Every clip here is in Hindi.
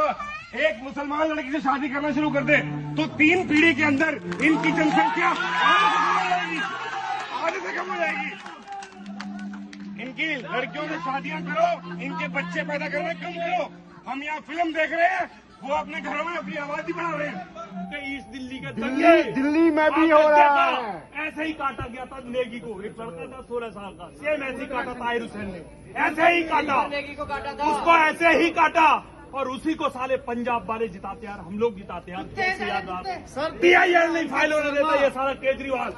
एक मुसलमान लड़की से शादी करना शुरू कर दे तो 3 पीढ़ी के अंदर इनकी जनसंख्या आधे से कम हो जाएगी। इनकी लड़कियों से शादियां करो, इनके बच्चे पैदा करना कम करो। हम यहाँ फिल्म देख रहे हैं, वो अपने घरों में अपनी आबादी बढ़ा रहे हैं। ईस्ट दिल्ली के दिल्ली में भी हो रहा है। ऐसे ही काटा गया था नेगी को, एक लड़का था 16 साल का, सेम ऐसे ही काटा ताहिर हुसैन ने, ऐसे ही काटा, नेगी को काटा था, उसको ऐसे ही काटा और उसी को साले पंजाब वाले जिताते यार, हम लोग जिताते यार। सर PIL नहीं फाइल होने देता ये सारा केजरीवाल।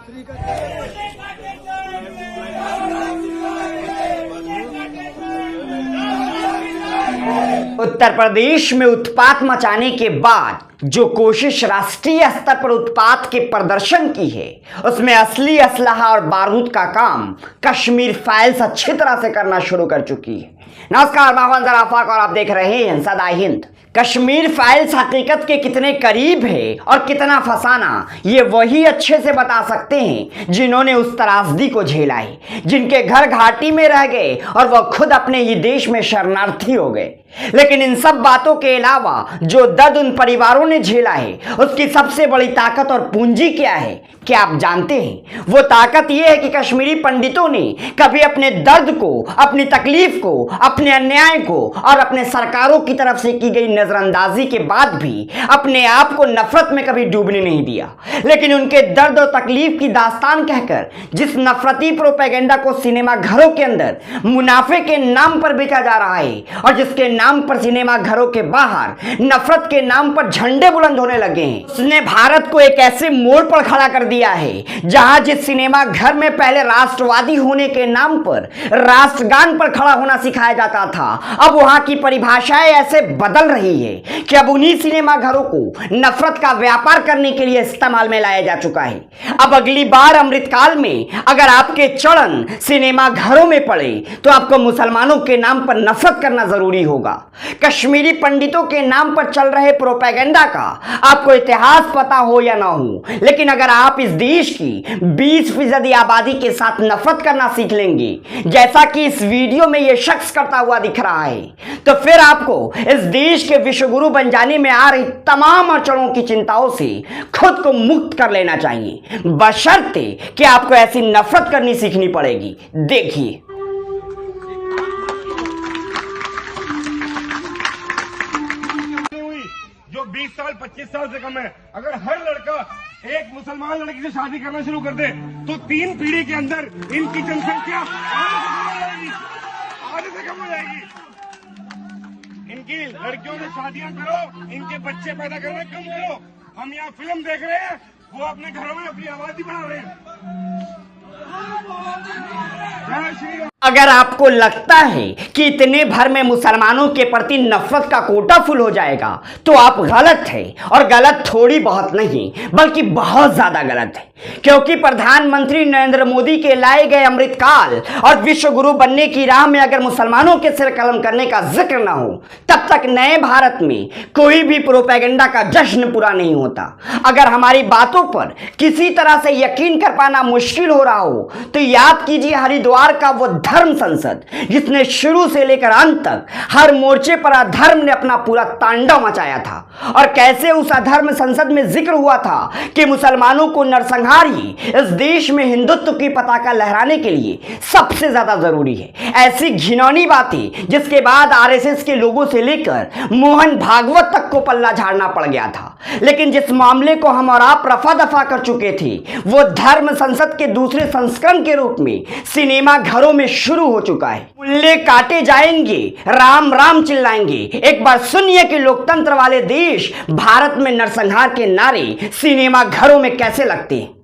उत्तर प्रदेश में उत्पात मचाने के बाद जो कोशिश राष्ट्रीय स्तर पर उत्पात के प्रदर्शन की है, उसमें असली असलहा और बारूद का काम कश्मीर फाइल्स अच्छी तरह से करना शुरू कर चुकी है। नमस्कार, मैं मंजर आफाक और आप देख रहे हैं सदा हिंद। कश्मीर फाइल्स हकीकत के कितने करीब है और कितना फसाना, ये वही अच्छे से बता सकते हैं जिन्होंने उस त्रासदी को झेला है, जिनके घर घाटी में रह गए और वह खुद अपने ही देश में शरणार्थी हो गए। लेकिन इन सब बातों के अलावा जो दर्द उन परिवारों ने झेला है, उसकी सबसे बड़ी ताकत और पूंजी क्या है, क्या आप जानते हैं? वो ताकत यह है कि कश्मीरी पंडितों ने कभी अपने दर्द को, अपनी तकलीफ को, अपने अन्याय को और अपने सरकारों की तरफ से की गई नजरअंदाजी के बाद भी अपने आप को नफरत में कभी डूबने नहीं दिया। लेकिन उनके दर्द और तकलीफ की दास्तान कहकर जिस नफरती प्रोपेगेंडा को सिनेमा घरों के अंदर मुनाफे के नाम पर बेचा जा रहा है और जिसके नाम पर सिनेमा घरों के बाहर नफरत के नाम पर झंडे बुलंद होने लगे हैं, उसने भारत को एक ऐसे मोड़ पर खड़ा कर दिया है जहां जिस सिनेमा घर में पहले राष्ट्रवादी होने के नाम पर राष्ट्रगान पर खड़ा होना सिखाया जाता था, अब वहां की परिभाषाएं ऐसे बदल रही है कि अब उन्हीं सिनेमा घरों को नफरत का व्यापार करने के लिए इस्तेमाल में लाया जा चुका है। अब अगली बार अमृतकाल में अगर आपके चरण सिनेमा घरों में पड़े तो आपको मुसलमानों के नाम पर नफरत करना जरूरी होगा। कश्मीरी पंडितों के नाम पर चल रहे प्रोपेगेंडा का आपको इतिहास पता हो या ना हो, लेकिन अगर आप इस देश की 20% आबादी के साथ नफरत करना सीख लेंगे, जैसा कि इस वीडियो में यह शख्स करता हुआ दिख रहा है, तो फिर आपको इस देश के विश्वगुरु बन जाने में आ रही तमाम अड़चनों की चिंताओं से खुद को मुक्त कर लेना चाहिए, बशर्ते कि आपको ऐसी नफरत करनी सीखनी पड़ेगी। देखिए, जो 20 साल 25 साल से कम है, अगर हर लड़का एक मुसलमान लड़की से शादी करना शुरू कर दे तो 3 पीढ़ी के अंदर इनकी जनसंख्या आधे से कम हो जाएगी। इनकी लड़कियों से शादियां करो, इनके बच्चे पैदा करना कम करो। हम यहाँ फिल्म देख रहे हैं, वो अपने घरों में अपनी आबादी बढ़ा रहे हैं। अगर आपको लगता है कि इतने भर में मुसलमानों के प्रति नफरत का कोटा फुल हो जाएगा तो आप गलत है, और गलत थोड़ी बहुत नहीं बल्कि बहुत ज्यादा गलत है, क्योंकि प्रधानमंत्री नरेंद्र मोदी के लाए गए अमृतकाल और विश्व गुरु बनने की राह में अगर मुसलमानों के सिर कलम करने का जिक्र ना हो, तब तक नए भारत में कोई भी प्रोपेगेंडा का जश्न पूरा नहीं होता। अगर हमारी बातों पर किसी तरह से यकीन कर पाना मुश्किल हो रहा हो तो याद कीजिए हरिद्वार का वो धर्म संसद, जिसने शुरू से लेकर अंत तक हर मोर्चे पर अधर्म ने अपना पूरा तांडव मचाया था, और कैसे उस अधर्म संसद में जिक्र हुआ था कि मुसलमानों को नरसंहार ही इस देश में हिंदुत्व की पताका लहराने के लिए सबसे ज्यादा जरूरी है। ऐसी घिनौनी बातें जिसके बाद आरएसएस के लोगों से लेकर मोहन भागवत तक को पल्ला झाड़ना पड़ गया था। लेकिन जिस मामले को हम और आप रफा दफा कर चुके थे, वो धर्म संसद के दूसरे संस्करण के रूप में सिनेमा घरों में शुरू हो चुका है। मुल्ले काटे जाएंगे, राम राम चिल्लाएंगे। एक बार सुनिए कि लोकतंत्र वाले देश भारत में नरसंहार के नारे सिनेमा घरों में कैसे लगते हैं।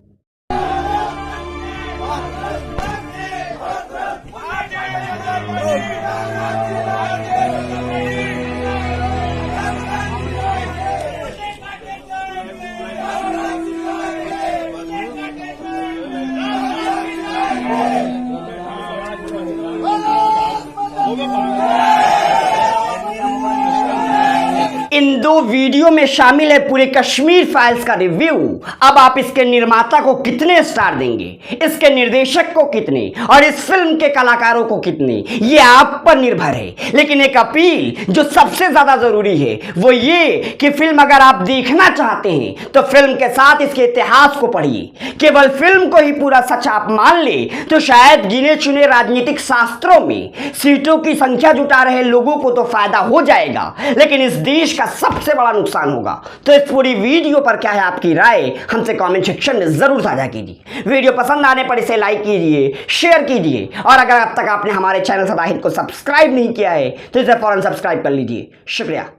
इन 2 वीडियो में शामिल है पूरे कश्मीर फाइल्स का रिव्यू। अब आप इसके निर्माता को कितने स्टार देंगे, इसके निर्देशक को कितने और इस फिल्म के कलाकारों को कितने, ये आप पर निर्भर है। लेकिन एक अपील जो सबसे ज्यादा जरूरी है वो ये कि फिल्म अगर आप देखना चाहते हैं तो फिल्म के साथ इसके इतिहास को पढ़िए। केवल फिल्म को ही पूरा सच आप मान ले तो शायद गिने चुने राजनीतिक शास्त्रों में सीटों की संख्या जुटा रहे लोगों को तो फायदा हो जाएगा, लेकिन इस देश का सबसे बड़ा नुकसान होगा। तो इस पूरी वीडियो पर क्या है आपकी राय, हमसे कमेंट सेक्शन में जरूर साझा कीजिए। वीडियो पसंद आने पर इसे लाइक कीजिए, शेयर कीजिए और अगर अब तक आपने हमारे चैनल सदाहित को सब्सक्राइब नहीं किया है तो इसे फौरन सब्सक्राइब कर लीजिए। शुक्रिया।